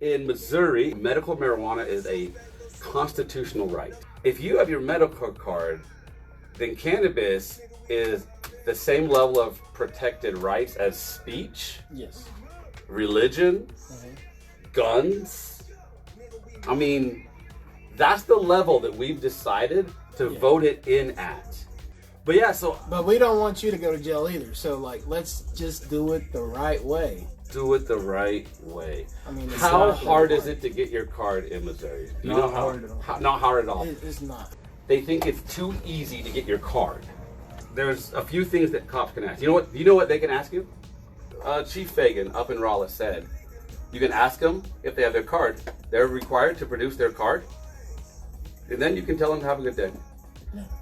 In Missouri, medical marijuana is a constitutional right. If you have your medical card, then cannabis is the same level of protected rights as speech, Yes. religion, guns. I mean, that's the level that we've decided to vote it in at. But yeah, But we don't want you to go to jail either. So like, let's just do it the right way. do it the right way. I mean, it's how not hard that is it to get your card in Missouri? Do you Not know how? hard at all. Not hard at all. It's not. They think it's too easy to get your card. There's a few things that cops can ask. You know what? You know what they can ask you? Chief Fagan up in Raleigh said, you can ask them if they have their card. They're required to produce their card, and then you can tell them to have a good day.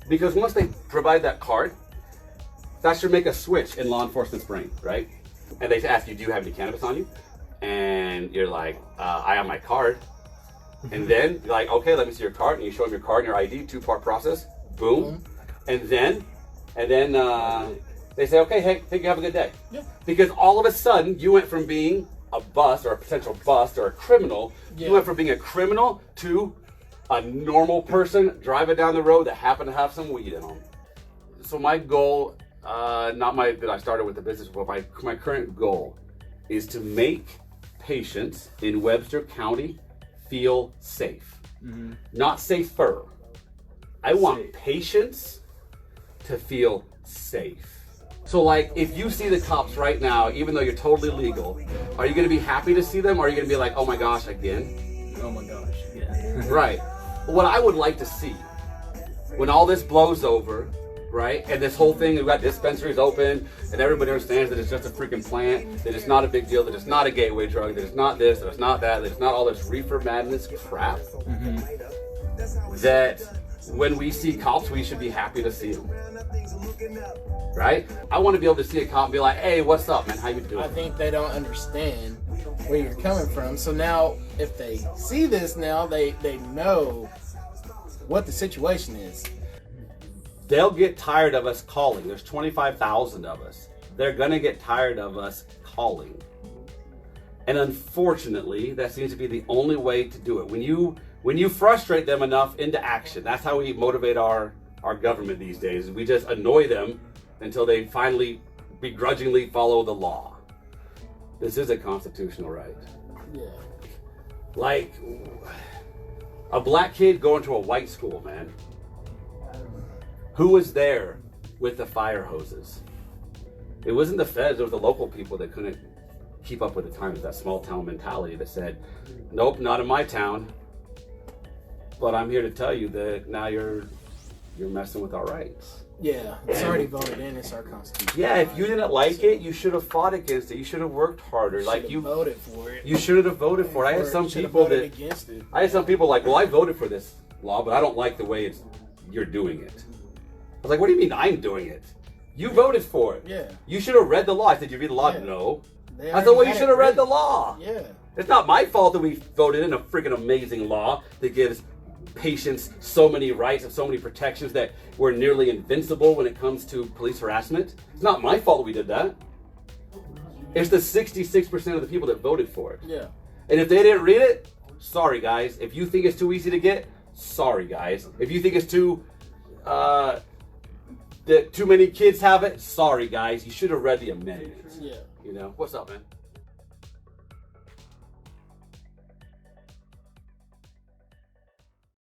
Because once they provide that card, that should make a switch in law enforcement's brain, right? And they ask you, do you have any cannabis on you? And you're like, I have my card. And then you're like, okay, let me see your card. And you show them your card and your ID, two-part process. Boom. And then they say, okay, hey, think you have a good day. Yeah. Because all of a sudden, you went from being a bust or a potential bust or a criminal, you went from being a criminal to a normal person driving down the road that happened to have some weed in them. So my goal, that I started with the business, but my current goal is to make patients in Webster County feel safe. Not safer. I want patients to feel safe. So like, if you see the cops right now, even though you're totally legal, are you gonna be happy to see them, or are you gonna be like, oh my gosh, again? Oh my gosh, yeah. Right. What I would like to see, when all this blows over, right, and this whole thing, we've got dispensaries open, and everybody understands that it's just a freaking plant, that it's not a big deal, that it's not a gateway drug, that it's not this, that it's not that, that it's not all this reefer madness crap, that when we see cops, we should be happy to see them. Right? I want to be able to see a cop and be like, hey, what's up, man? How you doing? I think they don't understand where you're coming from. So now, if they see this now, they know what the situation is. They'll get tired of us calling. There's 25,000 of us. They're going to get tired of us calling. And unfortunately, that seems to be the only way to do it. When you frustrate them enough into action, that's how we motivate our government these days. We just annoy them until they finally begrudgingly follow the law. This is a constitutional right. Yeah. Like, a black kid going to a white school, man. Who was there with the fire hoses? It wasn't the feds, it was the local people that couldn't keep up with the times, that small town mentality that said, nope, not in my town. But I'm here to tell you that now you're messing with our rights. Yeah, it's already voted in. It's our constitution. Yeah, if you didn't like it, you should have fought against it. You should have worked harder. Like you voted for it. You should have voted for it. I had some people that against it. I had some people like, well, I voted for this law, but I don't like the way you're doing it. I was like, what do you mean I'm doing it? You voted for it. Yeah. You should have read the law. I said, you read the law? Yeah. No. They I thought, well, you already should had have it read the written. law. Yeah. It's not my fault that we voted in a freaking amazing law that gives patients so many rights and so many protections that we're nearly invincible when it comes to police harassment. It's not my fault that we did that. It's the 66% of the people that voted for it. Yeah. And if they didn't read it, sorry guys. If you think it's too easy to get, sorry guys. If you think it's that too many kids have it, sorry guys. You should have read the amendment. Yeah. You know? What's up, man?